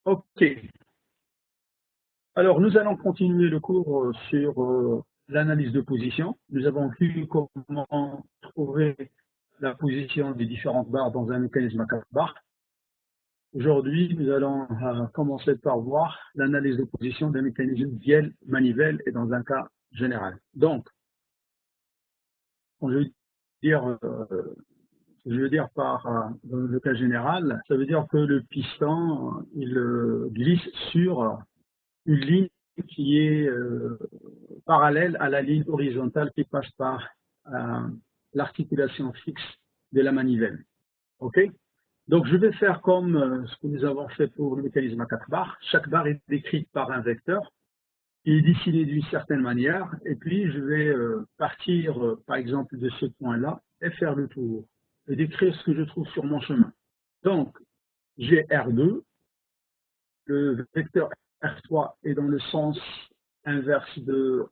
Ok. Alors, nous allons continuer le cours sur l'analyse de position. Nous avons vu comment trouver la position des différentes barres dans un mécanisme à 4 barres. Aujourd'hui, nous allons commencer par voir l'analyse de position des mécanismes vielle-manivelle et dans un cas général. Donc, quand je veux dire par dans le cas général, ça veut dire que le piston il glisse sur une ligne qui est parallèle à la ligne horizontale qui passe par l'articulation fixe de la manivelle. OK? Donc, je vais faire comme ce que nous avons fait pour le mécanisme à 4 barres. Chaque barre est décrite par un vecteur qui est dessiné d'une certaine manière. Et puis, je vais partir, par exemple, de ce point-là et faire le tour et décrire ce que je trouve sur mon chemin. Donc, j'ai R2, le vecteur R3 est dans le sens inverse du,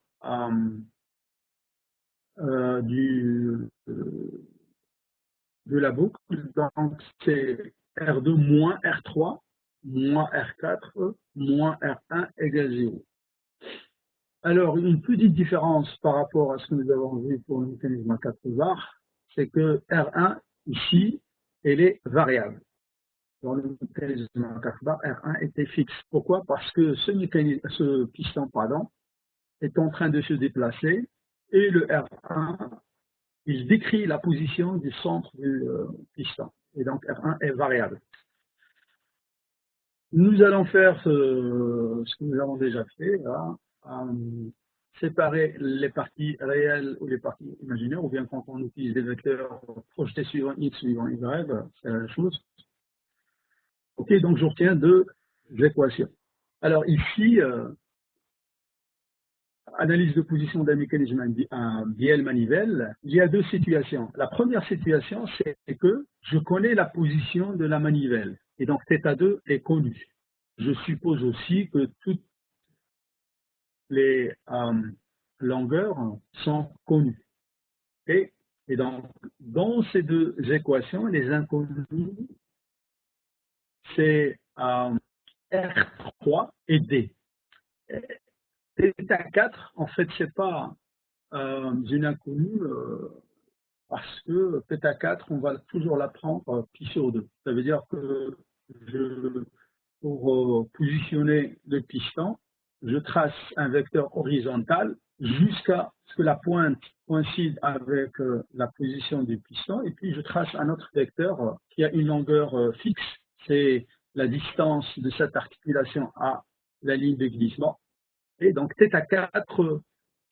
de la boucle. Donc, c'est R2 moins R3 moins R4 moins R1 égale 0. Alors, une petite différence par rapport à ce que nous avons vu pour le mécanisme à 4 barres, c'est que R1, ici, elle est variable. Dans le mécanisme à 4 barres, R1 était fixe. Pourquoi? Parce que ce piston est en train de se déplacer et le R1, il décrit la position du centre du piston. Et donc, R1 est variable. Nous allons faire ce que nous avons déjà fait, là, séparer les parties réelles ou les parties imaginaires, ou bien quand on utilise des vecteurs projetés suivant X, suivant Y, c'est la même chose. Ok, donc je retiens deux équations. Alors ici, analyse de position d'un mécanisme un bielle-manivelle, il y a deux situations. La première situation, c'est que je connais la position de la manivelle, et donc θ2 est connu. Je suppose aussi que toutes les longueurs sont connues. Et donc, dans ces deux équations, les inconnus, c'est R3 et D. θ4, en fait, c'est pas une inconnue parce que θ4, on va toujours la prendre pi sur 2. Ça veut dire que pour positionner le piston, je trace un vecteur horizontal jusqu'à ce que la pointe coïncide avec la position du piston, et puis je trace un autre vecteur qui a une longueur fixe, c'est la distance de cette articulation à la ligne de glissement. Et donc θ4,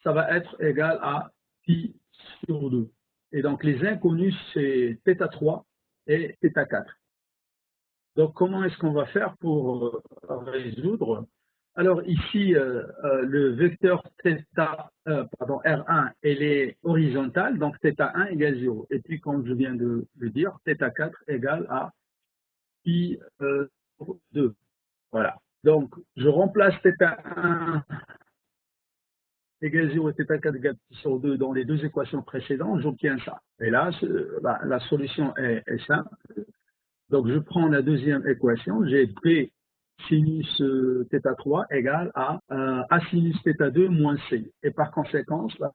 ça va être égal à pi sur 2. Et donc les inconnus, c'est θ3 et θ4. Donc, comment est-ce qu'on va faire pour résoudre? Alors, ici, le vecteur R1, elle est horizontale, donc θ1 égale 0. Et puis, comme je viens de le dire, θ4 égale à pi 2. Voilà. Donc, je remplace θ1 égale 0 et θ4 égale pi sur 2 dans les deux équations précédentes, j'obtiens ça. Et là, la solution est simple. Donc, je prends la deuxième équation, j'ai B sinus θ3 égale à A sinus θ2 moins C. Et par conséquence, la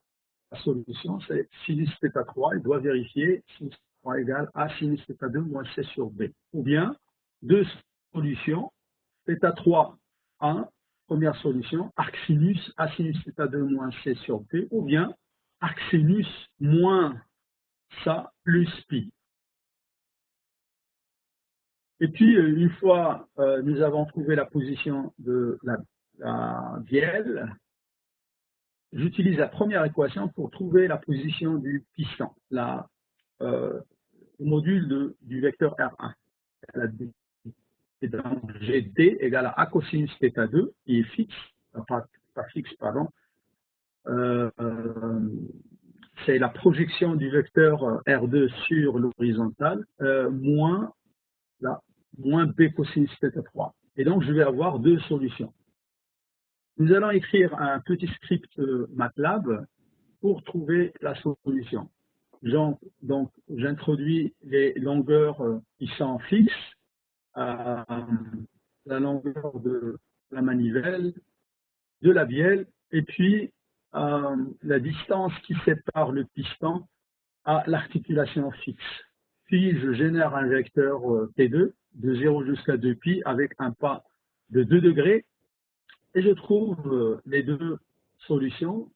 solution, c'est sinus θ3, il doit vérifier sinus θ3 égale A sinus θ2 moins C sur B. Ou bien, deux solutions, θ3, 1, première solution, arc sinus A sinus θ2 moins C sur B, ou bien arc sinus moins ça plus pi. Et puis, une fois nous avons trouvé la position de la bielle, j'utilise la première équation pour trouver la position du piston, le module du vecteur R1. Et donc, j'ai D égale à A cosinus θ2, qui est fixe, pas fixe, pardon. C'est la projection du vecteur R2 sur l'horizontale, moins B cosinus θ3. Et donc, je vais avoir deux solutions. Nous allons écrire un petit script MATLAB pour trouver la solution. Donc, j'introduis les longueurs qui sont fixes. La la longueur de la manivelle, de la bielle, et puis la distance qui sépare le piston à l'articulation fixe. Puis je génère un vecteur P2 de 0 jusqu'à 2π avec un pas de 2 degrés et je trouve les deux solutions,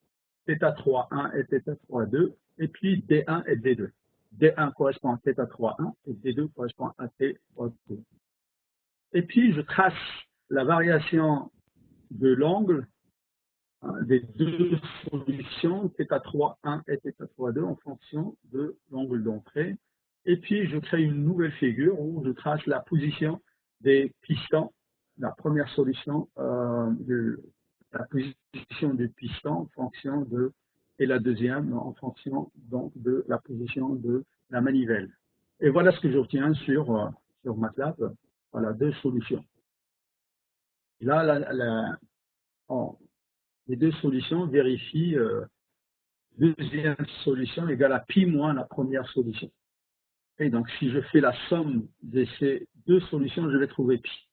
θ3,1 et θ3,2, et puis D1 et D2. D1 correspond à θ3,1 et D2 correspond à θ3,2. Et puis je trace la variation de l'angle des deux solutions, θ3,1 et θ3,2 en fonction de l'angle d'entrée. Et puis, je crée une nouvelle figure où je trace la position des pistons, la première solution, la position du piston en fonction de, et la deuxième en fonction donc de la position de la manivelle. Et voilà ce que j'obtiens sur MATLAB. Voilà, deux solutions. Là, les deux solutions vérifient deuxième solution égale à pi moins la première solution. Et donc, si je fais la somme de ces deux solutions, je vais trouver pi.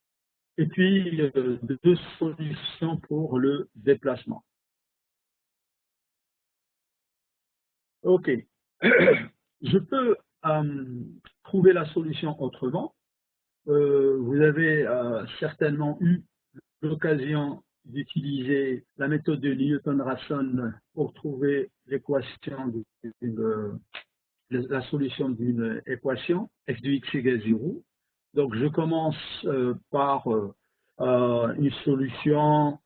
Et puis, deux solutions pour le déplacement. OK. Je peux trouver la solution autrement. Vous avez certainement eu l'occasion d'utiliser la méthode de Newton-Raphson pour trouver l'équation la solution d'une équation, f de x égale 0. Donc, je commence par une solution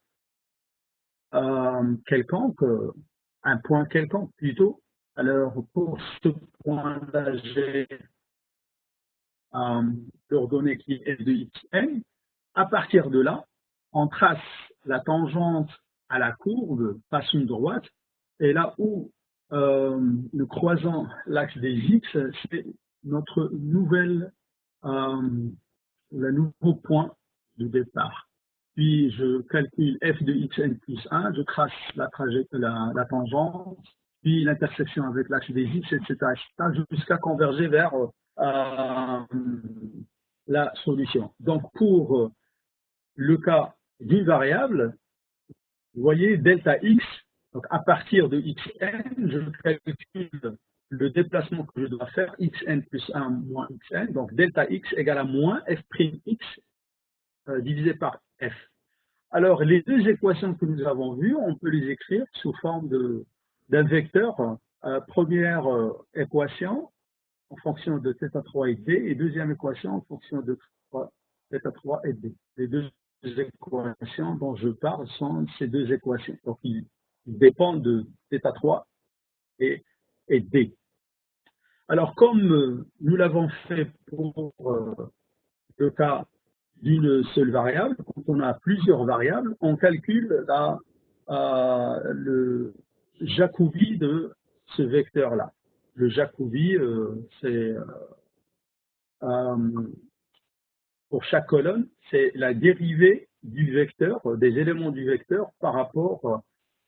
quelconque, un point quelconque plutôt. Alors, pour ce point-là, j'ai l'ordonnée qui est f de xn. À partir de là, on trace la tangente à la courbe, passe une droite, et là où nous croisons l'axe des x, c'est notre le nouveau point de départ. Puis je calcule f de xn plus 1, je trace la tangente, puis l'intersection avec l'axe des x, etc., jusqu'à converger vers la solution. Donc pour le cas d'une variable, vous voyez delta x, donc à partir de xn, je calcule le déplacement que je dois faire, xn plus 1 moins xn, donc delta x égale à moins f'x divisé par f. Alors, les deux équations que nous avons vues, on peut les écrire sous forme d'un vecteur. Première équation en fonction de θ3 et d, et deuxième équation en fonction de θ3 et d. Les deux équations dont je parle sont ces deux équations. Donc, ils dépendent de θ3 et d. Alors, comme nous l'avons fait pour le cas d'une seule variable, quand on a plusieurs variables, on calcule le Jacobi de ce vecteur-là. Le Jacobi, c'est pour chaque colonne, c'est la dérivée du vecteur, des éléments du vecteur par rapport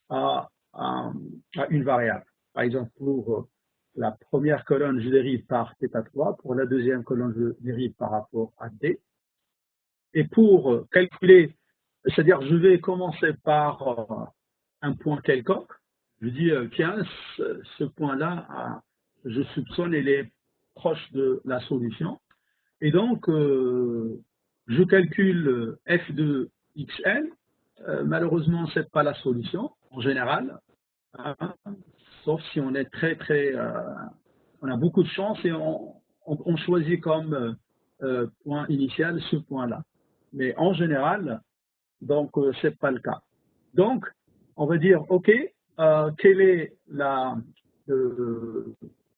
à une variable. Par exemple, pour la première colonne, je dérive par θ3, pour la deuxième colonne, je dérive par rapport à d. Et pour calculer, c'est-à-dire je vais commencer par un point quelconque, je dis tiens, ce point-là, je soupçonne, il est proche de la solution. Et donc, je calcule f de xn. Malheureusement, ce n'est pas la solution en général, hein, sauf si on est on a beaucoup de chance et on choisit comme point initial ce point-là. Mais en général, donc, ce n'est pas le cas. Donc, on va dire, OK, quelle est la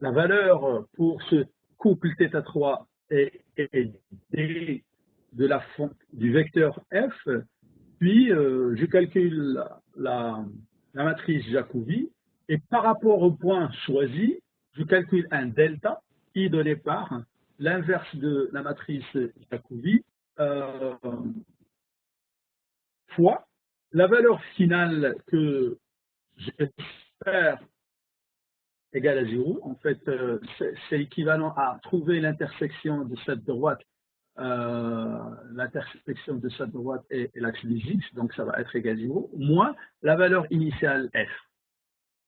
valeur pour ce couple θ3 et d du vecteur f, puis je calcule la matrice Jacobi, et par rapport au point choisi, je calcule un delta qui est donné par l'inverse de la matrice Jacobi, fois la valeur finale que j'espère égale à 0. En fait, c'est équivalent à trouver l'intersection de cette droite l'intersection de sa droite et l'axe des x, donc ça va être égal à 0, moins la valeur initiale f.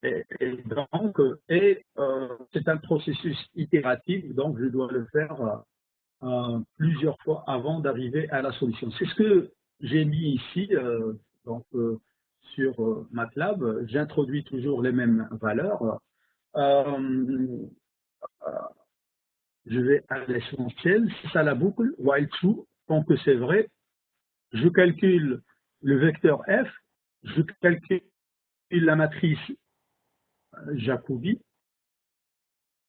Et donc, c'est un processus itératif, donc je dois le faire plusieurs fois avant d'arriver à la solution. C'est ce que j'ai mis ici, sur MATLAB. J'introduis toujours les mêmes valeurs. Euh, je vais à l'essentiel. C'est ça la boucle, while true, tant que c'est vrai. Je calcule le vecteur f, je calcule la matrice Jacobi,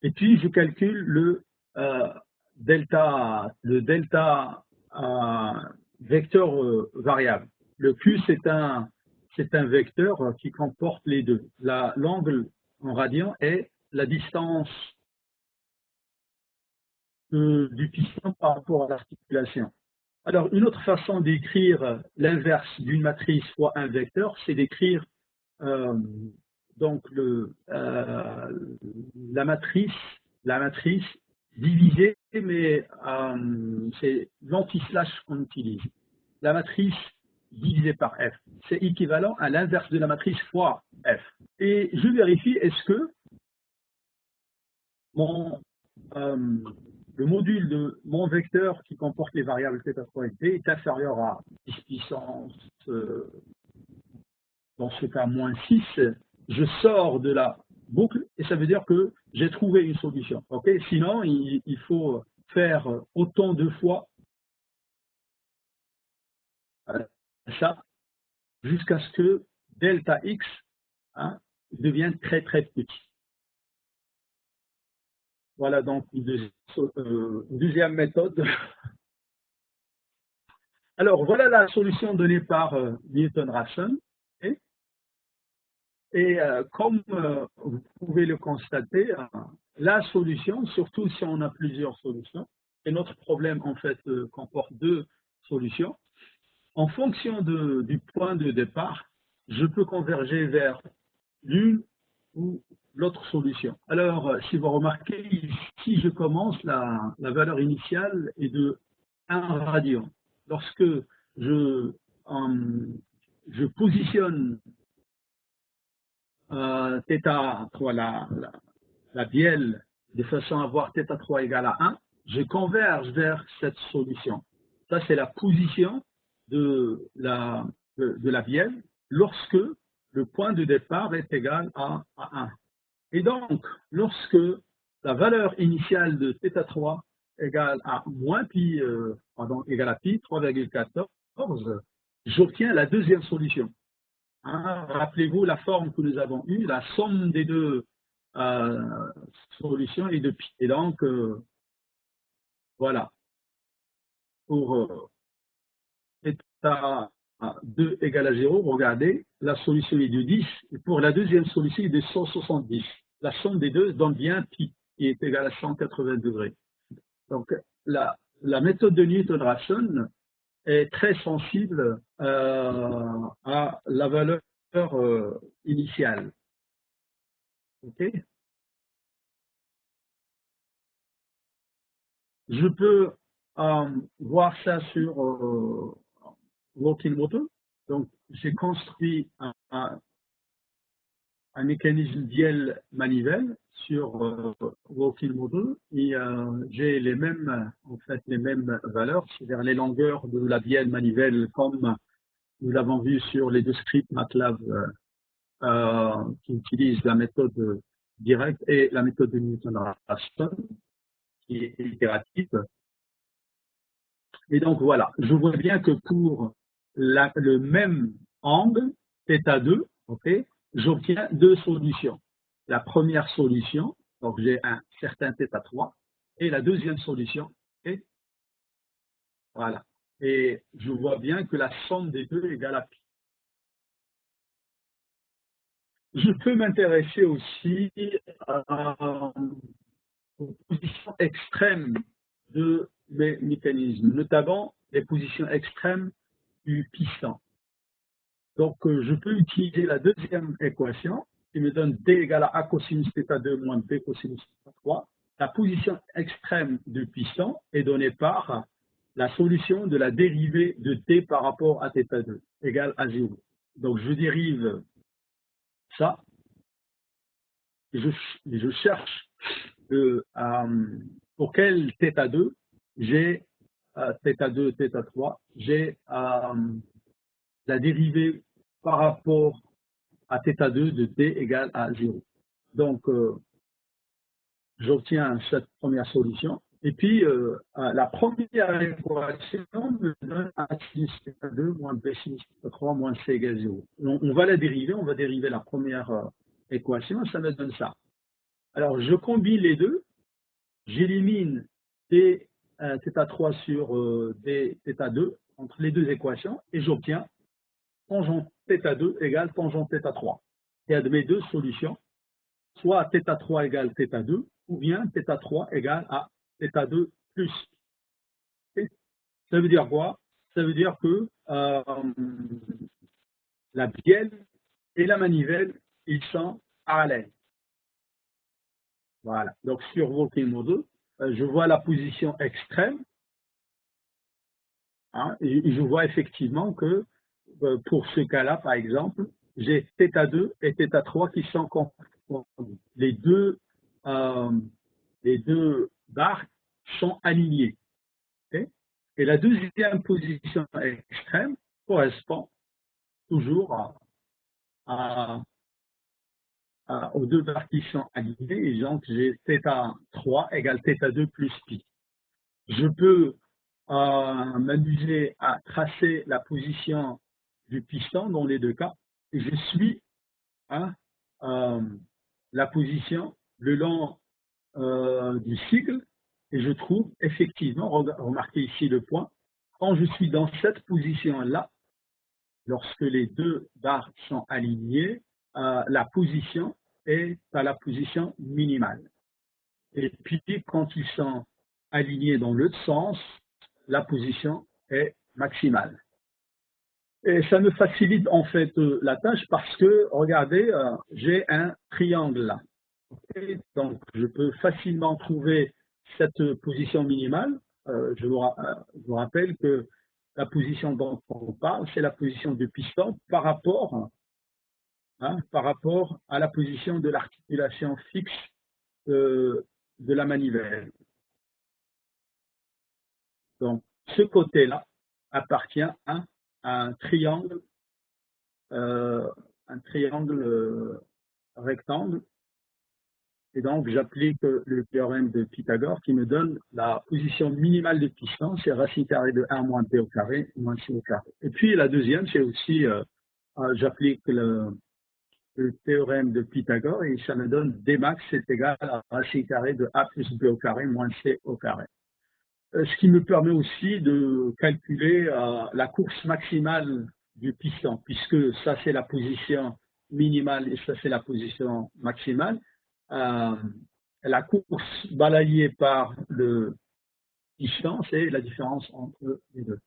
et puis je calcule le delta vecteur variable. Le Q, c'est un vecteur qui comporte les deux. L'angle en radian est la distance du piston par rapport à l'articulation. Alors, une autre façon d'écrire l'inverse d'une matrice fois un vecteur, c'est d'écrire donc la matrice divisée, mais c'est l'anti-slash qu'on utilise. La matrice divisée par f, c'est équivalent à l'inverse de la matrice fois f. Et je vérifie, est-ce que le module de mon vecteur qui comporte les variables θ3 et t est inférieur à 10 puissance, dans ce cas moins 6, je sors de la boucle et ça veut dire que j'ai trouvé une solution. Okay, sinon, il faut faire autant de fois ça jusqu'à ce que delta x devienne très très petit. Voilà donc une deuxième méthode. Alors voilà la solution donnée par Newton-Raphson. Et comme vous pouvez le constater, la solution, surtout si on a plusieurs solutions, et notre problème en fait comporte deux solutions, en fonction du point de départ, je peux converger vers l'une ou l'autre solution. Alors, si vous remarquez, ici je commence, la valeur initiale est de 1 radian. Lorsque je positionne θ3, la bielle, de façon à avoir θ3 égale à 1, je converge vers cette solution. Ça, c'est la position de la bielle lorsque le point de départ est égal à 1. Et donc, lorsque la valeur initiale de θ3 égale à moins pi, égale à pi, 3,14, j'obtiens la deuxième solution. Rappelez-vous la forme que nous avons eue, la somme des deux solutions est de pi. Et donc, voilà. Pour θ2 égale à 0, regardez, la solution est de 10. Et pour la deuxième solution, il est de 170. La somme des deux donne bien pi, qui est égal à 180 degrés. Donc, la méthode de Newton-Raphson est très sensible à la valeur initiale. OK? Je peux voir ça sur Walking Motor. Donc, j'ai construit un mécanisme bielle manivelle sur Walking Motor et j'ai les mêmes valeurs, c'est-à-dire les longueurs de la bielle manivelle comme nous l'avons vu sur les deux scripts MATLAB qui utilisent la méthode directe et la méthode de Newton-Raphson qui est itérative. Et donc voilà, je vois bien que pour le même angle, θ2, okay, j'obtiens deux solutions. La première solution, donc j'ai un certain θ3, et la deuxième solution, okay, voilà. Et je vois bien que la somme des deux est égale à pi. Je peux m'intéresser aussi aux positions extrêmes de mes mécanismes, notamment les positions extrêmes du piston. Donc, je peux utiliser la deuxième équation qui me donne D égale à A cosinus θ2 moins B cosinus θ3. La position extrême du piston est donnée par la solution de la dérivée de t par rapport à θ2 égale à 0. Donc, je dérive ça et je cherche pour quel θ2 j'ai θ2, θ3, j'ai la dérivée par rapport à θ2 de t égale à 0. Donc, j'obtiens cette première solution. Et puis, la première équation me donne A sinus θ2 moins B sinus θ3 moins C égale 0. On va la dériver, on va dériver la première équation, ça me donne ça. Alors, je combine les deux, j'élimine θ3 sur d θ2 entre les deux équations et j'obtiens tangente θ2 égale tangente θ3. Il y a de mes deux solutions, soit θ3 égale θ2 ou bien θ3 égale à θ2 plus. Okay. Ça veut dire quoi? Ça veut dire que la bielle et la manivelle, ils sont parallèles. Voilà. Donc, sur Volcano 2, je vois la position extrême. Hein, et je vois effectivement que pour ce cas-là, par exemple, j'ai θ2 et θ3 qui sont confondus. Les deux barres sont alignées. Okay. Et la deuxième position extrême correspond toujours aux deux barres qui sont alignées. Et donc, j'ai θ3 égale θ2 plus pi. Je peux m'amuser à tracer la position du piston dans les deux cas. Et je suis la position le long du cycle et je trouve effectivement, remarquez ici le point, quand je suis dans cette position-là, lorsque les deux barres sont alignées, la position est à la position minimale. Et puis, quand ils sont alignés dans l'autre sens, la position est maximale. Et ça me facilite en fait la tâche parce que, regardez, j'ai un triangle là. Okay. Donc, je peux facilement trouver cette position minimale. Je vous rappelle que la position dont on parle, c'est la position du piston par rapport à la position de l'articulation fixe de la manivelle. Donc, ce côté-là appartient à un triangle rectangle. Et donc, j'applique le théorème de Pythagore qui me donne la position minimale du piston, c'est racine carrée de 1 moins p au carré moins c au carré. Et puis, la deuxième, c'est aussi, j'applique le théorème de Pythagore et ça me donne Dmax est égal à racine carrée de a plus b au carré moins c au carré. Ce qui me permet aussi de calculer la course maximale du piston, puisque ça c'est la position minimale et ça c'est la position maximale. La course balayée par le piston, c'est la différence entre les deux.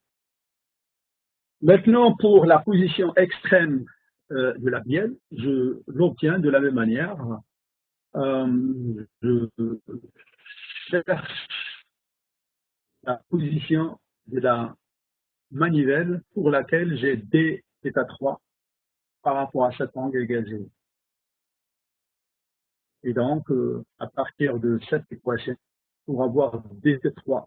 Maintenant, pour la position extrême de la bielle, je l'obtiens de la même manière. Je cherche la position de la manivelle pour laquelle j'ai d θ3 par rapport à cet angle égal 0. Et donc, à partir de cette équation, pour avoir d3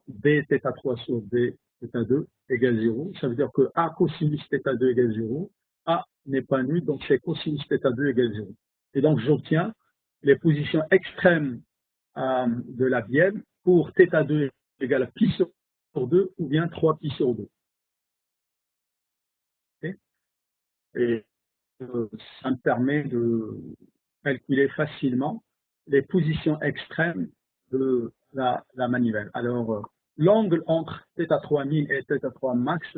sur d θ2 égale 0, ça veut dire que A cosinus θ2 égale 0, A n'est pas nul, donc c'est cosinus θ2 égale 0. Et donc, j'obtiens les positions extrêmes de la bielle pour θ2 égale pi sur 2 ou bien 3 pi sur 2. Okay. Et ça me permet de calculer facilement les positions extrêmes de la manivelle. Alors, l'angle entre θ3 min et θ3 max,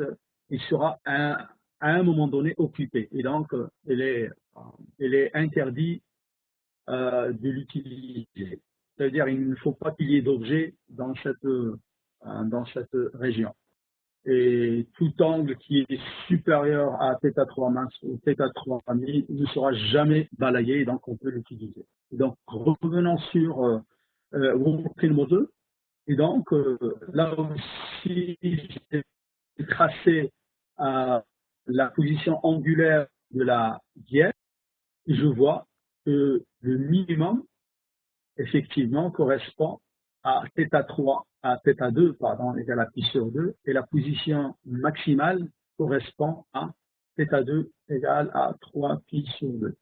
il sera à un moment donné occupé. Et donc, il est interdit de l'utiliser. C'est-à-dire qu'il ne faut pas qu'il y ait d'objet dans cette région. Et tout angle qui est supérieur à θ3 max ou θ3 min ne sera jamais balayé, donc on peut l'utiliser. Donc revenons sur Volcano 2. Et donc, là aussi, j'ai tracé la position angulaire de la bielle et je vois que le minimum, effectivement, correspond à θ3, à θ2, pardon, égale à pi sur 2, et la position maximale correspond à θ2 égale à 3 pi sur 2.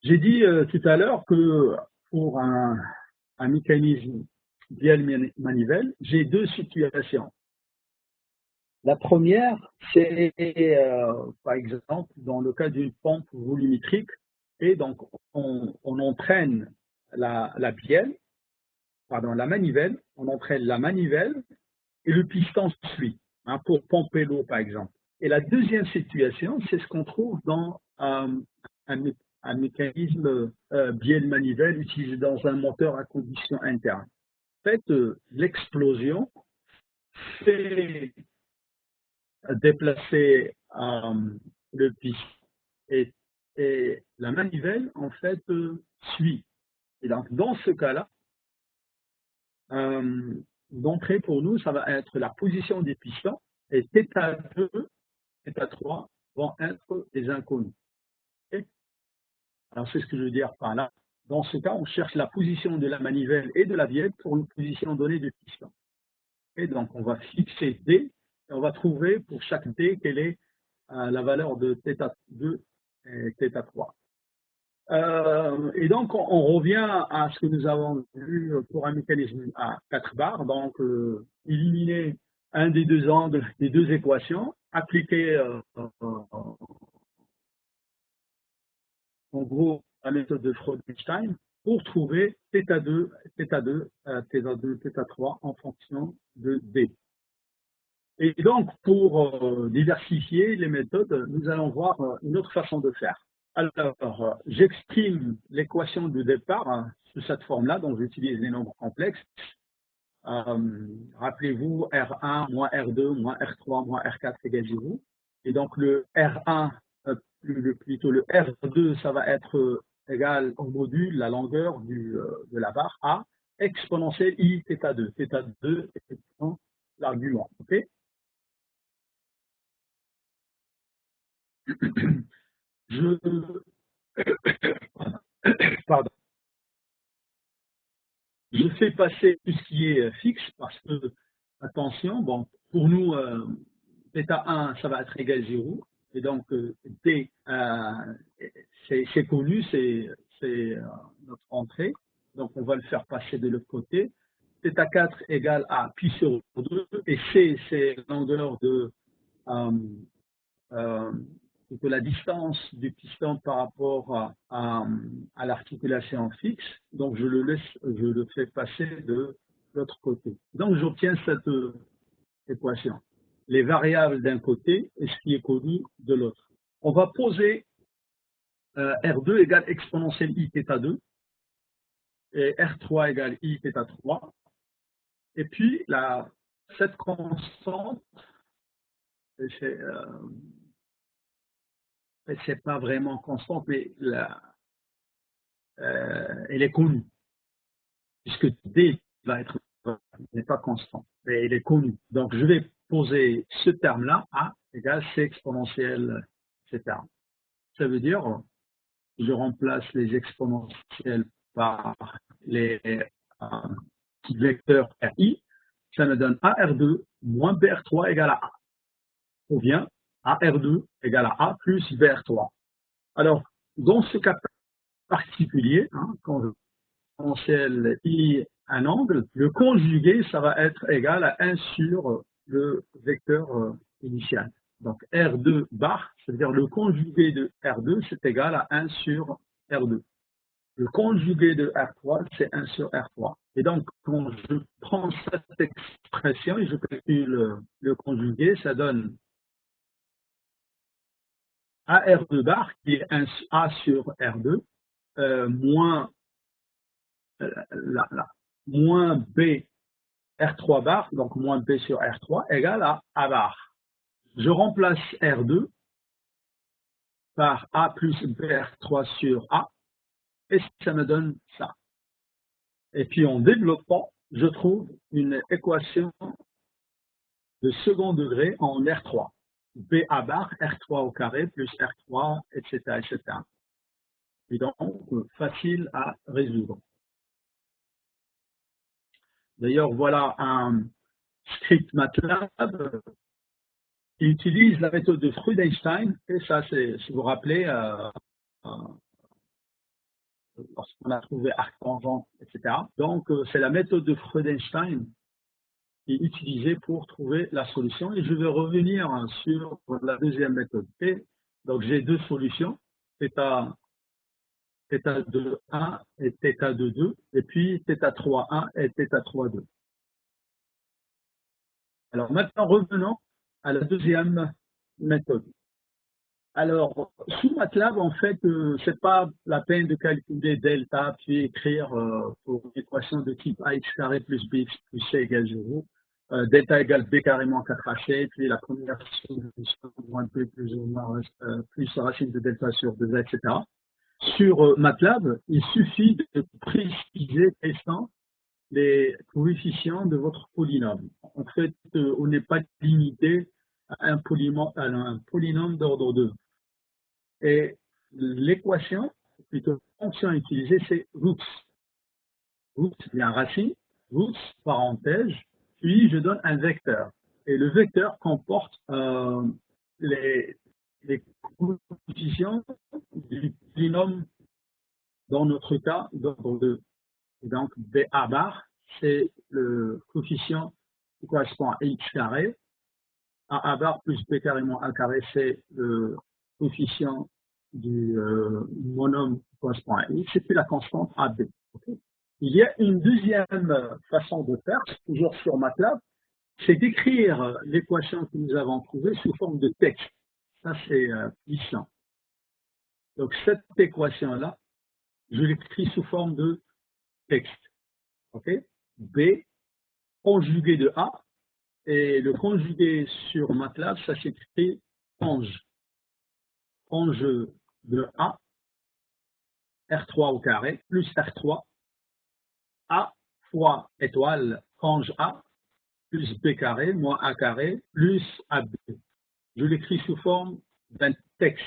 J'ai dit tout à l'heure que pour un mécanisme bielle-manivelle, j'ai deux situations. La première, c'est par exemple dans le cas d'une pompe volumétrique, et donc on entraîne la bielle, pardon, la manivelle, on entraîne la manivelle et le piston suit, hein, pour pomper l'eau par exemple. Et la deuxième situation, c'est ce qu'on trouve dans un mécanisme bielle-manivelle utilisé dans un moteur à combustion interne. En fait, l'explosion fait déplacer le piston et, et la manivelle, en fait, suit. Et donc, dans ce cas-là, d'entrée pour nous, ça va être la position des pistons et θ2, θ3 vont être des inconnus. Okay. Alors, c'est ce que je veux dire par là. Dans ce cas, on cherche la position de la manivelle et de la bielle pour une position donnée du piston. Et donc, on va fixer D et on va trouver pour chaque D quelle est la valeur de θ2 et θ3. Et donc, on revient à ce que nous avons vu pour un mécanisme à 4 barres. Donc, éliminer un des deux angles des deux équations, appliquer en gros la méthode de Freudenstein pour trouver θ2, θ2, θ2, θ3 en fonction de D. Et donc, pour diversifier les méthodes, nous allons voir une autre façon de faire. Alors, j'exprime l'équation de départ sous cette forme-là, donc j'utilise les nombres complexes. Rappelez-vous, R1 moins R2 moins R3 moins R4 égale 0. Et donc, le R1, plutôt le R2, ça va être égal au module, la longueur de la barre A, exponentielle I θ2. θ2 est l'argument. OK. Je, pardon, je fais passer tout ce qui est fixe parce que, attention, bon, pour nous, θ1, ça va être égal 0. Et donc, D, c'est connu, c'est notre entrée. Donc, on va le faire passer de l'autre côté. θ4 égale à pi sur 2. Et C, c'est la longueur de que la distance du piston par rapport à l'articulation fixe, donc je le fais passer de l'autre côté. Donc j'obtiens cette équation. Les variables d'un côté et ce qui est connu de l'autre. On va poser R2 égale exponentielle I θ2 et R3 égale I θ3. Et puis cette constante, c'est pas vraiment constante, mais elle est connue, puisque D n'est pas constant, mais elle est connue. Donc, je vais poser ce terme-là, A égale C exponentielle, etc. Ça veut dire, je remplace les exponentielles par les vecteurs RI, ça me donne AR2 moins BR3 égale à A. Ou bien AR2 égale à A plus BR3. Alors, dans ce cas particulier, hein, quand exponentielle I un angle, le conjugué, ça va être égal à 1 sur le vecteur initial. Donc R2 bar, c'est-à-dire le conjugué de R2, c'est égal à 1 sur R2. Le conjugué de R3, c'est 1 sur R3. Et donc, quand je prends cette expression et je calcule le conjugué, ça donne AR2 bar, qui est 1 A sur R2, moins moins B R3 bar, donc moins B sur R3, égale à A bar. Je remplace R2 par A plus BR3 sur A, et ça me donne ça. Et puis en développant, je trouve une équation de second degré en R3. BA bar, R3 au carré, plus R3, etc., etc. Et donc, facile à résoudre. D'ailleurs, voilà un script MATLAB qui utilise la méthode de Freudenstein. Et ça, c'est, si vous vous rappelez, lorsqu'on a trouvé arc tangent, etc. Donc, c'est la méthode de Freudenstein qui est utilisée pour trouver la solution. Et je vais revenir sur la deuxième méthode. Donc, j'ai deux solutions, θ 2, 1 et θ 2, 2, et puis θ 3, 1 et θ 3, 2. Alors maintenant, revenons à la deuxième méthode. Alors, sous MATLAB, en fait, c'est pas la peine de calculer delta, puis écrire pour une équation de type ax carré plus bx plus c égale 0. Delta égale b carré moins 4ac, puis la première solution moins b plus ou moins plus racine de delta sur 2a, etc. Sur MATLAB, il suffit de préciser testant les coefficients de votre polynôme. En fait, on n'est pas limité à un polynôme d'ordre 2. Et l'équation, plutôt fonction utilisée, c'est roots. Roots, bien racine, roots, parenthèse, puis je donne un vecteur. Et le vecteur comporte les coefficients du polynôme, dans notre cas, d'ordre 2. Donc, BA bar, c'est le coefficient qui correspond à x carré. AA bar plus B carré moins A carré, c'est le coefficient du monôme qui correspond à x, et puis la constante AB. Okay. Il y a une deuxième façon de faire, toujours sur MATLAB, c'est d'écrire l'équation que nous avons trouvée sous forme de texte. Ça, c'est puissant. Donc, cette équation-là, je l'écris sous forme de texte. Okay. B conjugué de A, et le conjugué sur MATLAB, ça s'écrit conj. Conj de A, R3 au carré, plus R3, A fois étoile, conj A, plus B carré, moins A carré, plus AB. Je l'écris sous forme d'un texte.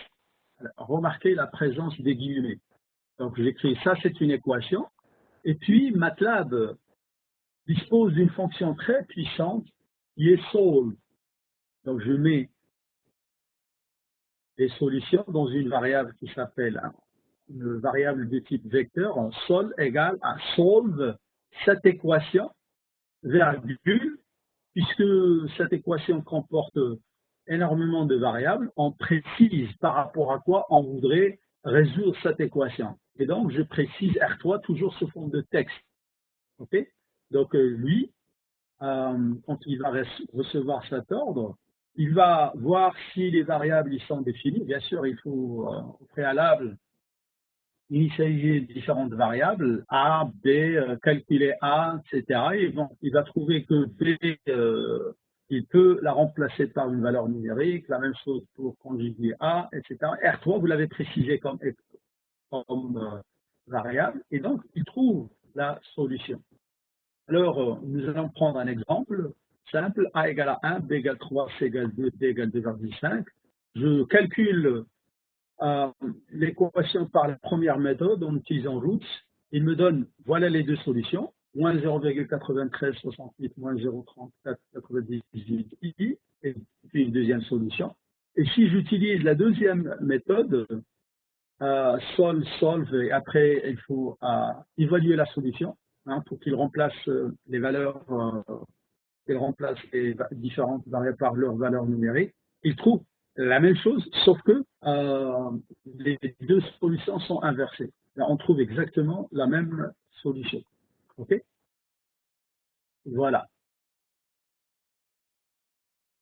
Alors, remarquez la présence des guillemets. Donc j'écris ça, c'est une équation. Et puis MATLAB dispose d'une fonction très puissante qui est solve. Donc je mets les solutions dans une variable qui s'appelle une variable de type vecteur en sol égale à solve cette équation, virgule, puisque cette équation comporte énormément de variables, on précise par rapport à quoi on voudrait résoudre cette équation. Et donc, je précise R3 toujours sous forme de texte. Okay. Donc, lui, quand il va recevoir cet ordre, il va voir si les variables y sont définies. Bien sûr, il faut au préalable initialiser différentes variables, A, B, calculer A, etc. Et bon, il va trouver que B, il peut la remplacer par une valeur numérique, la même chose pour conjuguer A, etc. R3, vous l'avez précisé comme variable, et donc il trouve la solution. Alors, nous allons prendre un exemple simple, A égale à 1, B égale 3, C égale 2, D égale 2,5. Je calcule l'équation par la première méthode en utilisant roots. Il me donne, voilà les deux solutions, moins 0,9368, moins 0,3498 i, et puis une deuxième solution. Et si j'utilise la deuxième méthode, solve, et après il faut évaluer la solution, pour qu'il remplace les valeurs, qu'il remplace les différentes variables par leurs valeurs numériques. Il trouve la même chose, sauf que les deux solutions sont inversées. Là, on trouve exactement la même solution. OK? Voilà.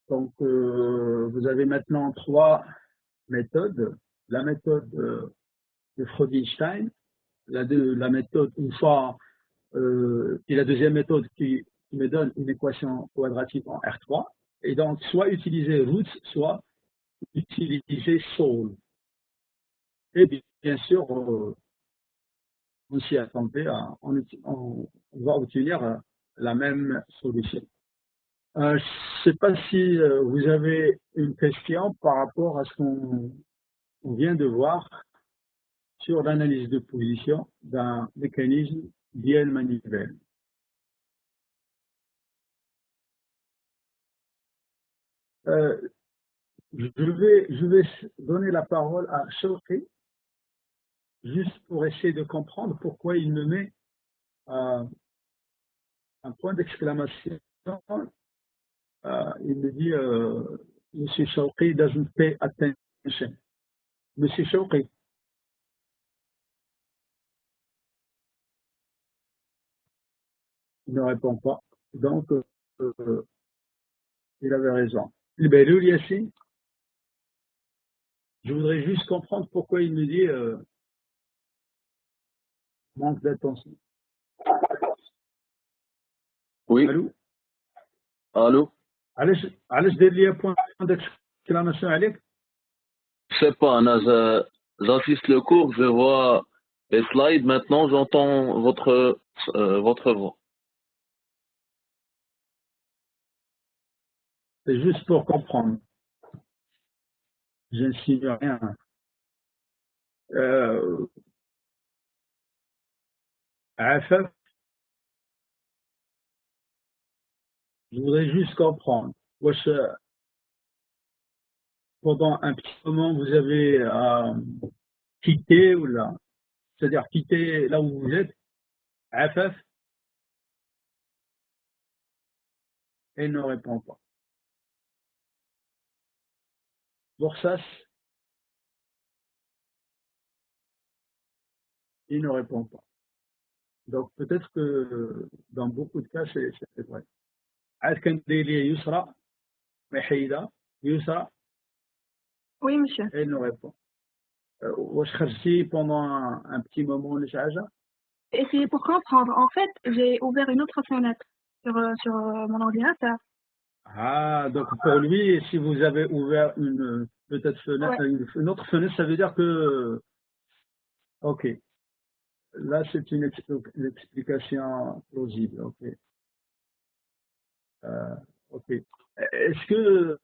Donc, vous avez maintenant trois méthodes. La méthode de Freudenstein, la méthode une fois, et la deuxième méthode qui me donne une équation quadratique en R3. Et donc, soit utiliser roots, soit utiliser solve. Et bien sûr, on s'y attendait, on va obtenir la même solution. Je ne sais pas si vous avez une question par rapport à ce qu'on vient de voir sur l'analyse de position d'un mécanisme biel manivelle. Je vais donner la parole à Shawqi, juste pour essayer de comprendre pourquoi il me met un point d'exclamation. Il me dit Monsieur Shawqi doesn't pay attention. Monsieur Shawqi. Il ne répond pas. Donc, il avait raison. Belul Yassine, je voudrais juste comprendre pourquoi il me dit manque d'attention. Oui. Allô? Allô? علاش داير لي point d'exclamation عليك؟ Je sais pas, Anna, j'assiste le cours, je vois les slides, maintenant j'entends votre voix. C'est juste pour comprendre. Je ne signe rien. Afaf, je voudrais juste comprendre. Pendant un petit moment, vous avez quitté ou là, c'est-à-dire quitté là où vous êtes, Afaf, et il ne répond pas. Boursas, il ne répond pas. Donc peut-être que dans beaucoup de cas, c'est vrai. Yusra, Mahida, Yusra, Oui, monsieur. elle nous répond. Pendant un petit moment, Essayez pour comprendre. En fait, j'ai ouvert une autre fenêtre sur mon ordinateur. Ah, donc pour lui, si vous avez ouvert une peut-être fenêtre, Ouais. une autre fenêtre, ça veut dire que, ok, là c'est une explication plausible, ok. Ok. Est-ce que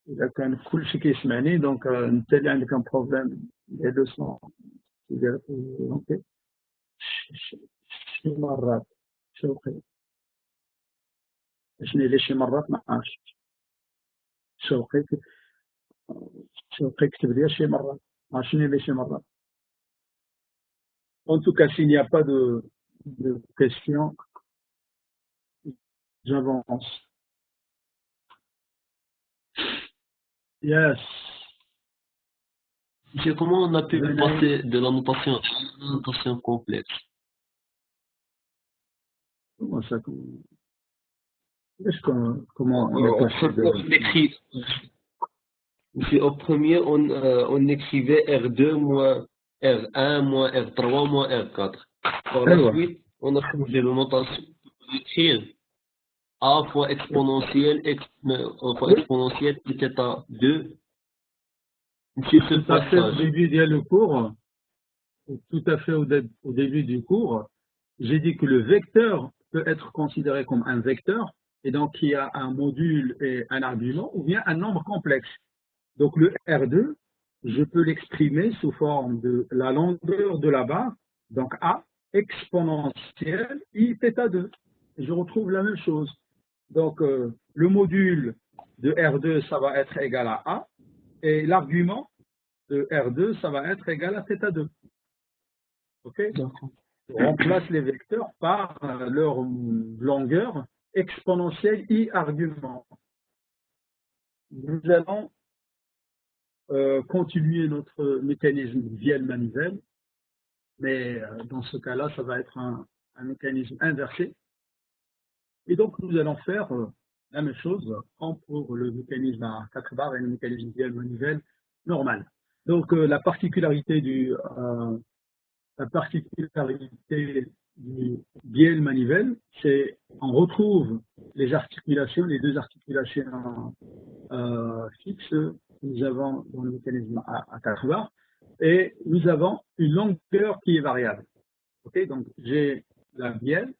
إذا كان كل شيء كيسمعني دونك أنت اللي عندك ان بروبليم ديال لو سون دونك شي مرات شوقي شنو هي شي مرات ما عرفتش شوقي كتب لي شي مرات ما شنو هي شي مرات. En tout cas, s'il n'y a pas de questions, j'avance. Yes. Monsieur, comment on a pu passer de la notation à une notation complexe? Comment ça? Comment on est passé Monsieur, au premier, on écrivait R2 moins R1 moins R3 moins R4. Par la suite, on a changé de notation pour écrire A fois exponentielle fois exponentielle θ 2. Tout à fait au début du cours, tout à fait au début du cours, j'ai dit que le vecteur peut être considéré comme un vecteur et donc il y a un module et un argument ou bien un nombre complexe. Donc le R2, je peux l'exprimer sous forme de la longueur de la barre, donc A exponentielle I θ2. Et je retrouve la même chose. Donc le module de R2, ça va être égal à A et l'argument de R2, ça va être égal à θ2. Ok? On remplace les vecteurs par leur longueur exponentielle I argument. Nous allons continuer notre mécanisme Viel-Manivelle, mais dans ce cas-là, ça va être un mécanisme inversé. Et donc, nous allons faire la même chose comme pour le mécanisme à 4 barres et le mécanisme Viel-Manivelle normal. Donc, la particularité du Viel-Manivelle, c'est on retrouve les articulations, les deux articulations fixe, nous avons dans le mécanisme à 4 barres, et nous avons une longueur qui est variable. Okay, donc j'ai la bielle,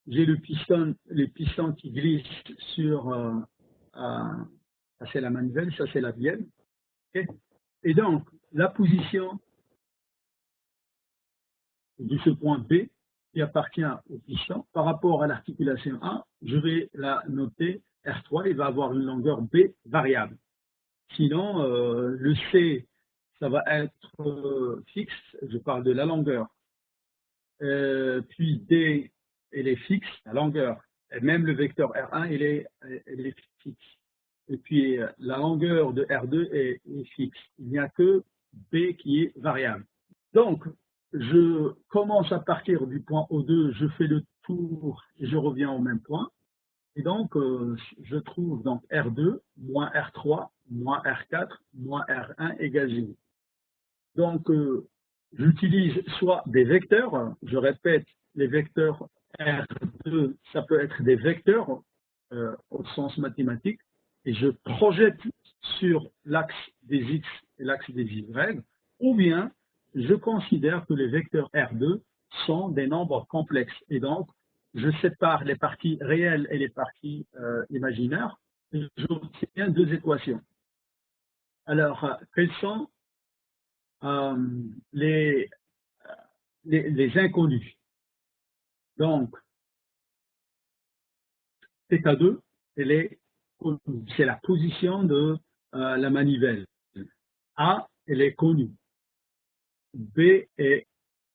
j'ai les pistons qui glissent sur, ça c'est la manivelle, ça c'est la bielle. Okay, et donc la position de ce point B qui appartient au piston par rapport à l'articulation A, je vais la noter R3, il va avoir une longueur B variable. Sinon, le C, ça va être fixe, je parle de la longueur. Puis D, elle est fixe, la longueur. Et même le vecteur R1, il est fixe. Et puis la longueur de R2 est fixe. Il n'y a que B qui est variable. Donc, je commence à partir du point O2, je fais le tour et je reviens au même point. Et donc, je trouve donc R2 moins R3 moins R4 moins R1 égale 0. Donc, j'utilise soit des vecteurs, je répète, les vecteurs R2, ça peut être des vecteurs au sens mathématique, et je projette sur l'axe des X et l'axe des Y, ou bien je considère que les vecteurs R2 sont des nombres complexes. Et donc, je sépare les parties réelles et les parties imaginaires, et j'obtiens deux équations. Alors, quels sont les inconnus? Donc, θ2, c'est la position de la manivelle. A, elle est connue. B est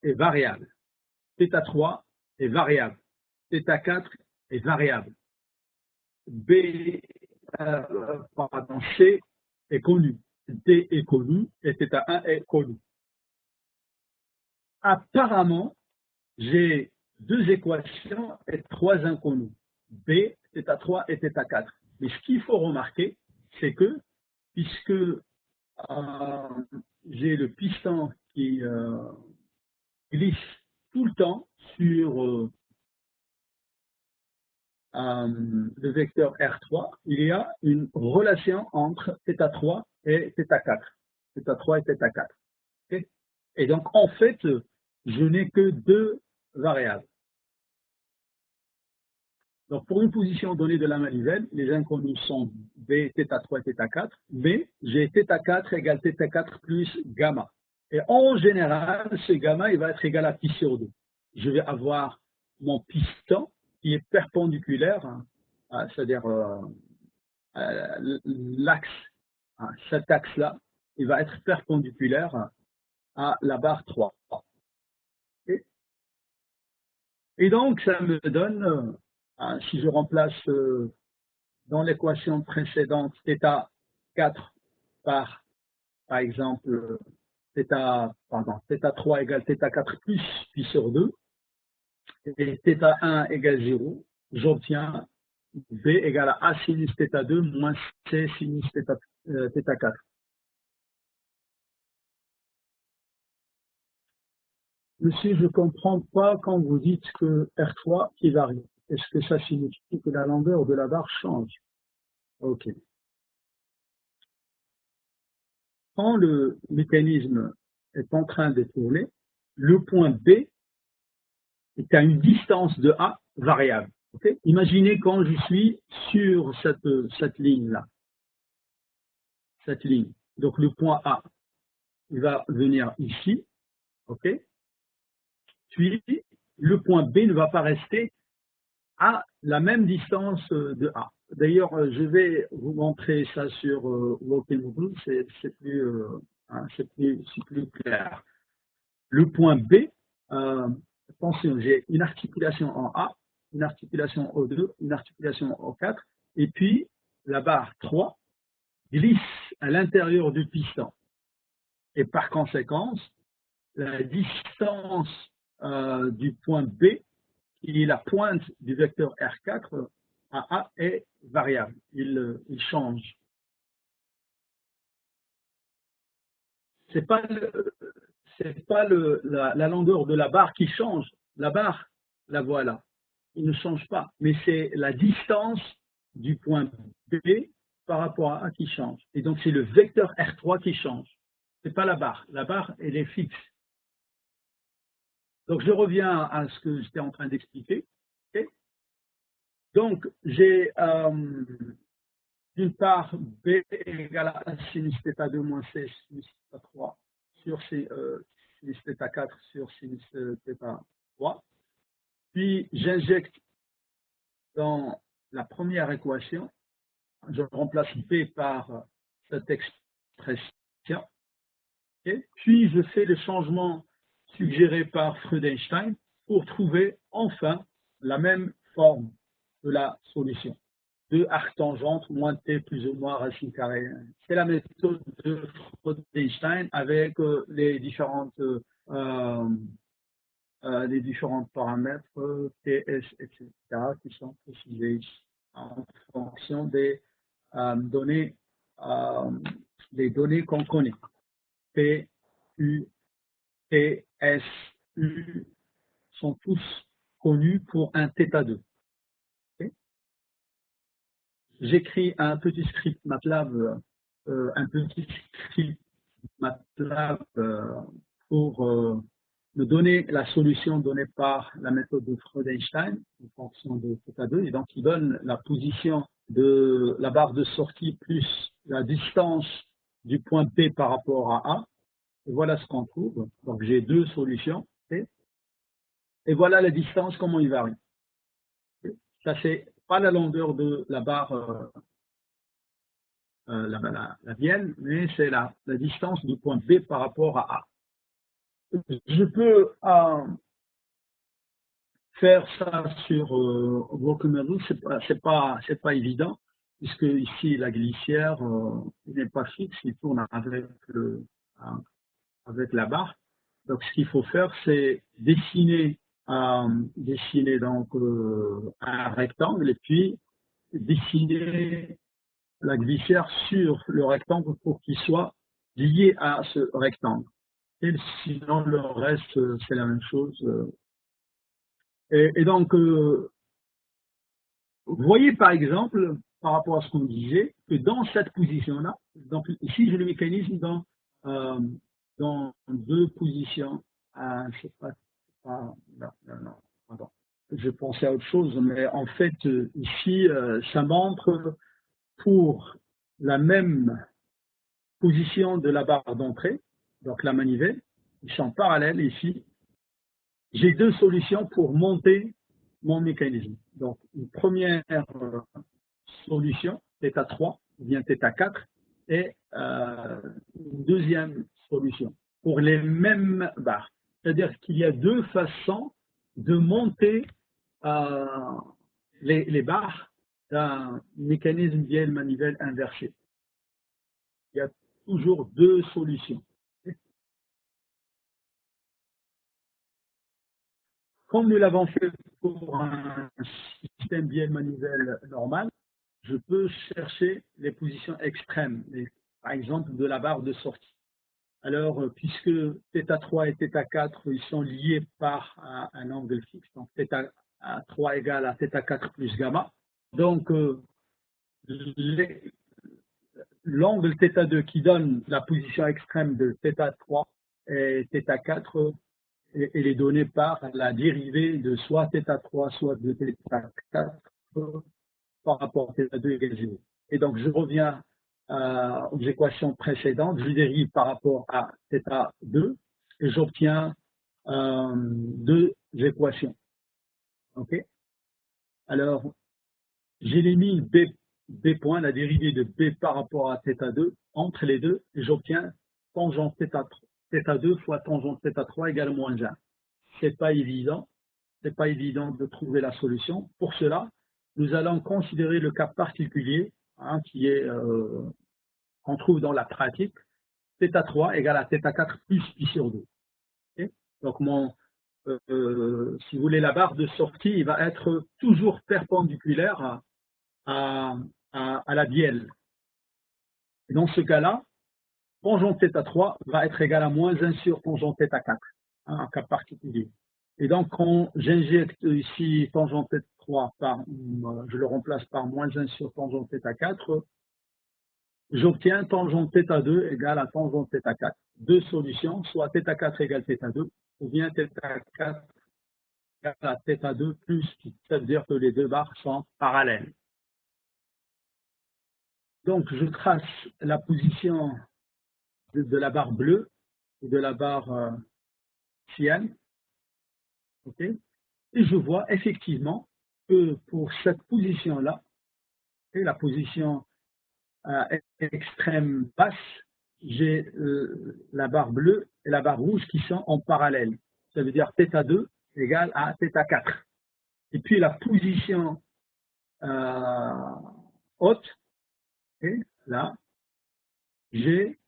variable. θ3 est variable. θ4 est variable. C est connu. D est connu et θ1 est connu. Apparemment, j'ai deux équations et trois inconnus. B, θ3 et θ4. Mais ce qu'il faut remarquer, c'est que puisque j'ai le piston qui glisse tout le temps sur le vecteur R3, il y a une relation entre θ3 et θ4. θ3 et θ4. Okay? Et donc, en fait, je n'ai que deux variables. Donc, pour une position donnée de la manivelle, les inconnus sont B, θ3 et θ4, mais j'ai θ4 égale θ4 plus gamma. Et en général, ce gamma, il va être égal à pi sur 2. Je vais avoir mon piston qui est perpendiculaire, c'est-à-dire l'axe, cet axe-là, il va être perpendiculaire à la barre 3. Et donc, ça me donne, si je remplace dans l'équation précédente θ4 par exemple, θ3 égale θ4 plus pi sur 2, et θ1 égale 0, j'obtiens B égale à A sinus θ2 moins C sinus θ4. Monsieur, je ne comprends pas quand vous dites que R3 qui varie. Est-ce que ça signifie que la longueur de la barre change? Ok. Quand le mécanisme est en train de tourner, le point B est à une distance de A variable. Okay? Imaginez quand je suis sur cette ligne-là. Cette ligne. Donc le point A, il va venir ici. Ok? Puis le point B ne va pas rester à la même distance de A. D'ailleurs, je vais vous montrer ça sur Walking Blue, c'est plus clair. Le point B, attention, j'ai une articulation en A, une articulation O2, une articulation O4, et puis la barre 3 glisse à l'intérieur du piston. Et par conséquence, la distance du point B, qui est la pointe du vecteur R4 à A, est variable. Il change. C'est pas la longueur de la barre qui change. La barre, la voilà. Il ne change pas. Mais c'est la distance du point B par rapport à A qui change. Et donc, c'est le vecteur R3 qui change. Ce n'est pas la barre. La barre, elle est fixe. Donc, je reviens à ce que j'étais en train d'expliquer. Okay. Donc, j'ai d'une part B égale à 1 sinus θ2 moins C sinus θ3 sur sinus θ4 sur sinus θ3. Puis, j'injecte dans la première équation, je remplace B par cette expression. Okay. Puis, je fais le changement suggéré par Freudenstein pour trouver enfin la même forme de la solution. 2 arctangente moins t plus ou moins racine carrée. C'est la méthode de Freudenstein avec les différents paramètres TS, etc. qui sont précisés en fonction des données qu'on connaît. P, U, T, S, U sont tous connus pour un θ2. Okay. J'écris un petit script MATLAB, pour me donner la solution donnée par la méthode de Freudenstein en fonction de θ2, et donc il donne la position de la barre de sortie plus la distance du point P par rapport à A. Et voilà ce qu'on trouve. Donc j'ai deux solutions. Okay. Et voilà la distance, comment il varie. Okay. Ça, c'est pas la longueur de la barre, la bielle, mais c'est la distance du point B par rapport à A. Je peux faire ça sur Broken, c'est pas évident, puisque ici la glissière n'est pas fixe, il tourne avec la barre. Donc ce qu'il faut faire, c'est dessiner donc un rectangle et puis dessiner la glissière sur le rectangle pour qu'il soit lié à ce rectangle. Et sinon, le reste, c'est la même chose. Et donc, vous voyez par exemple, par rapport à ce qu'on disait, que dans cette position-là, donc ici j'ai le mécanisme dans deux positions. Non, pardon. Je pensais à autre chose, mais en fait, ici, ça montre pour la même position de la barre d'entrée, donc la manivelle, ils sont parallèles ici. J'ai deux solutions pour monter mon mécanisme. Donc, une première solution, θ3 ou bien θ4, et une deuxième solution pour les mêmes barres. C'est-à-dire qu'il y a deux façons de monter les barres d'un mécanisme bielle manivelle inversé. Il y a toujours deux solutions. Comme nous l'avons fait pour un système bielle manivelle normal, je peux chercher les positions extrêmes, par exemple de la barre de sortie. Alors, puisque θ3 et θ4, ils sont liés par un angle fixe, donc θ3 égale à θ4 plus gamma, donc l'angle θ2 qui donne la position extrême de θ3 et θ4, elle est donnée par la dérivée de soit θ3, soit de θ4 par rapport à θ2 égale 0. Et donc, je reviens aux équations précédentes, je dérive par rapport à θ2 et j'obtiens deux équations. OK? Alors, j'élimine B point, la dérivée de B par rapport à θ2 entre les deux et j'obtiens tangente θ2 fois tangente θ3 égale moins 1. C'est pas évident de trouver la solution. Pour cela, nous allons considérer le cas particulier qui est qu'on trouve dans la pratique, θ3 égale à θ4 plus pi sur 2. Okay. Donc, si vous voulez, la barre de sortie, il va être toujours perpendiculaire à la bielle. Et dans ce cas-là, tangente θ3 va être égal à moins 1 sur tangente θ4, un cas particulier. Et donc, quand j'injecte ici tangente θ3 je le remplace par moins 1 sur tangente θ4, j'obtiens tangente θ2 égale à tangente θ4. Deux solutions, soit θ4 égale θ2, ou bien θ4 égale à θ2 plus pi. Ça veut dire que les deux barres sont parallèles. Donc, je trace la position de la barre bleue et de la barre cyan. Okay, et je vois effectivement que pour cette position-là, et la position extrême basse, j'ai la barre bleue et la barre rouge qui sont en parallèle. Ça veut dire θ2 égale à θ4. Et puis la position haute, et là, j'ai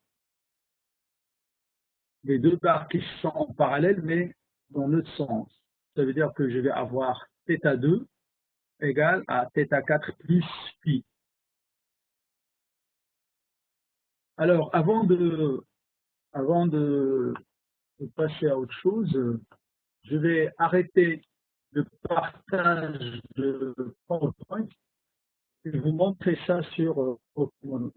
les deux barres qui sont en parallèle, mais dans l'autre sens. Ça veut dire que je vais avoir θ2 égale à θ4 plus pi. Alors, avant de passer à autre chose, je vais arrêter le partage de PowerPoint et vous montrer ça sur Mono.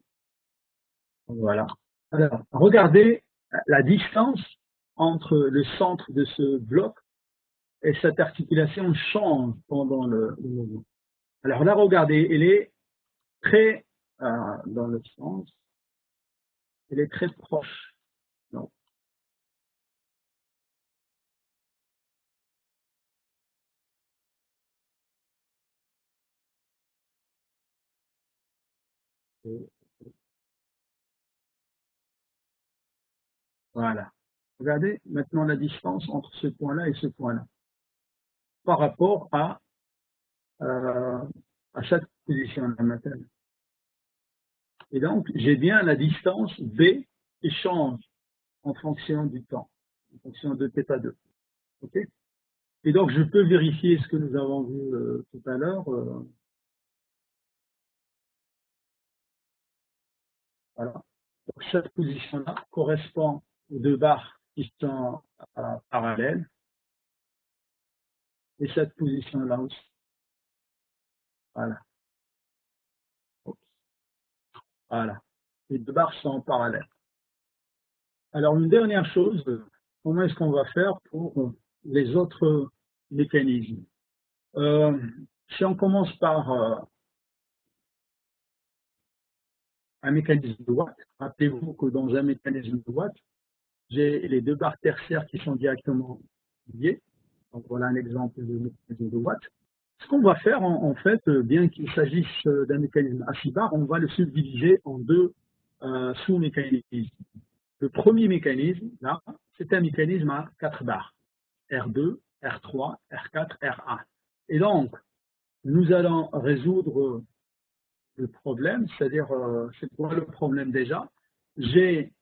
Voilà. Alors, regardez la distance entre le centre de ce bloc et cette articulation change pendant le mouvement. Alors là, regardez, elle est très dans le sens, elle est très proche. Donc, voilà. Regardez maintenant la distance entre ce point-là et ce point-là par rapport à cette position-là maintenant. Et donc, j'ai bien la distance B qui change en fonction du temps, en fonction de θ2. Okay, et donc, je peux vérifier ce que nous avons vu tout à l'heure. Voilà. Donc, cette position-là correspond aux deux barres qui sont parallèles. Et cette position-là aussi. Voilà. Voilà. Les deux barres sont en parallèle. Alors, une dernière chose, comment est-ce qu'on va faire pour les autres mécanismes? Si on commence par un mécanisme de Watt, rappelez-vous que dans un mécanisme de Watt, j'ai les deux barres tertiaires qui sont directement liées. Donc voilà un exemple de mécanisme de Watt. Ce qu'on va faire, en fait, bien qu'il s'agisse d'un mécanisme à 6 barres, on va le subdiviser en deux sous-mécanismes. Le premier mécanisme, là, c'est un mécanisme à 4 barres. R2, R3, R4, R1. Et donc, nous allons résoudre le problème, c'est-à-dire, c'est quoi le problème déjà? J'ai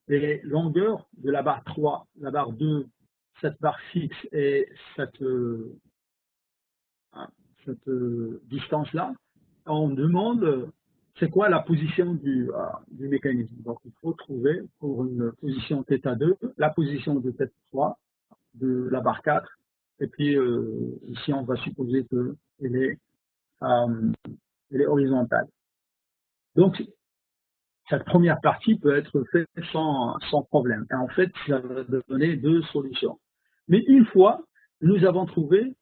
les longueurs de la barre 3, la barre 2, cette barre fixe et cette distance-là. On demande c'est quoi la position du mécanisme. Donc, il faut trouver pour une position θ2, la position de θ3, de la barre 4, et puis ici, on va supposer qu'elle est, elle est horizontale. Donc, cette première partie peut être faite sans problème. Et en fait, ça va donner deux solutions. Mais une fois, nous avons trouvé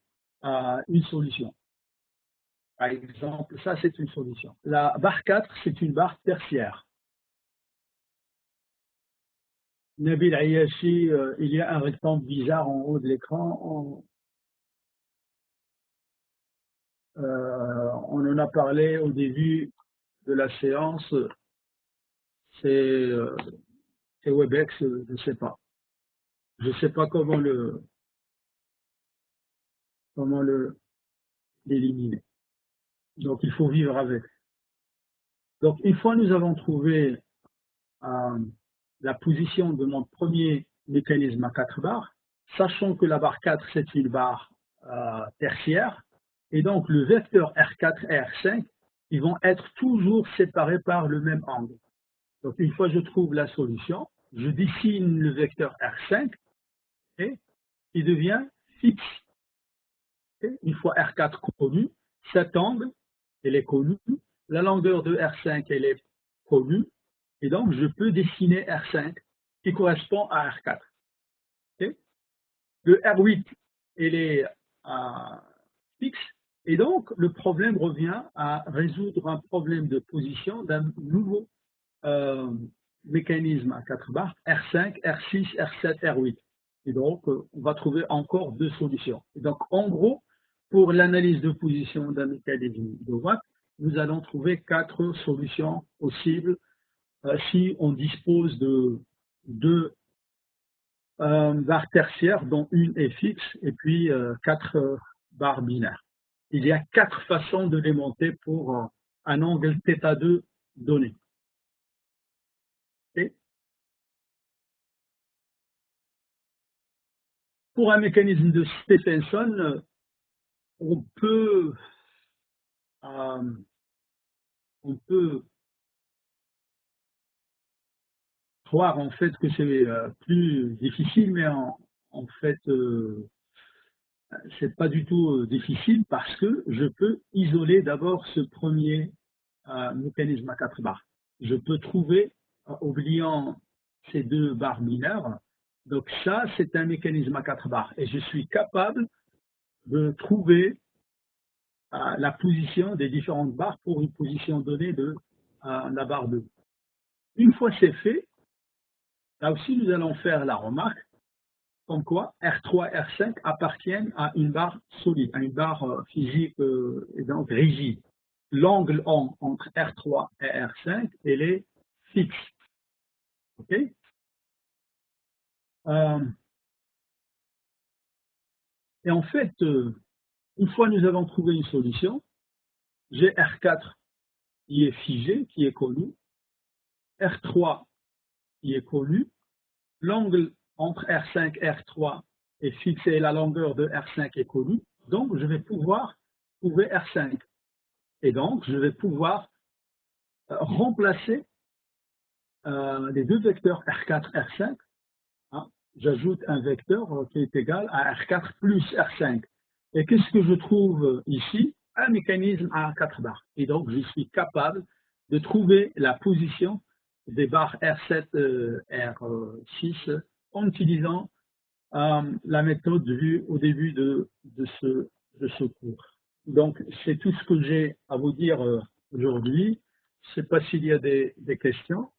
une solution. Par exemple, ça, c'est une solution. La barre 4, c'est une barre tertiaire. Nabil Ayashi, il y a un rectangle bizarre en haut de l'écran. On en a parlé au début de la séance. C'est Webex, je ne sais pas. Je ne sais pas comment l'éliminer. Donc, il faut vivre avec. Donc, une fois nous avons trouvé la position de mon premier mécanisme à 4 barres, sachant que la barre 4, c'est une barre tertiaire, et donc le vecteur R4 et R5, ils vont être toujours séparés par le même angle. Donc, une fois que je trouve la solution, je dessine le vecteur R5 et il devient fixe. Et une fois R4 connu, cet angle, elle est connue. La longueur de R5, elle est connu, et donc je peux dessiner R5 qui correspond à R4. Okay? Le R8, il est fixe, et donc le problème revient à résoudre un problème de position d'un nouveau mécanisme à 4 barres, R5, R6, R7, R8. Et donc, on va trouver encore 2 solutions. Et donc, en gros, pour l'analyse de position d'un mécanisme de Watt, nous allons trouver 4 solutions possibles si on dispose de 2 barres tertiaires, dont une est fixe, et puis 4 barres binaires. Il y a 4 façons de les monter pour un angle θ2 donné. Okay? Pour un mécanisme de Stephenson, on peut croire en fait que c'est plus difficile, mais en fait, c'est pas du tout difficile parce que je peux isoler d'abord ce premier mécanisme à 4 barres. Je peux trouver, oubliant ces 2 barres mineures, donc ça, c'est un mécanisme à 4 barres. Et je suis capable de trouver la position des différentes barres pour une position donnée de la barre 2. Une fois c'est fait, là aussi, nous allons faire la remarque comme quoi R3 et R5 appartiennent à une barre solide, à une barre physique et donc rigide. L'angle entre R3 et R5, elle est fixe. OK? Et en fait, une fois nous avons trouvé une solution, j'ai R4 qui est figé, qui est connu, R3 qui est connu, l'angle entre R5 et R3 est fixé et la longueur de R5 est connue, donc je vais pouvoir trouver R5. Et donc, je vais pouvoir remplacer les 2 vecteurs R4, R5. Hein, j'ajoute un vecteur qui est égal à R4 plus R5. Et qu'est-ce que je trouve ici? Un mécanisme à 4 barres. Et donc, je suis capable de trouver la position des barres R7, R6 en utilisant la méthode vue au début de ce cours. Donc, c'est tout ce que j'ai à vous dire aujourd'hui. Je ne sais pas s'il y a des questions.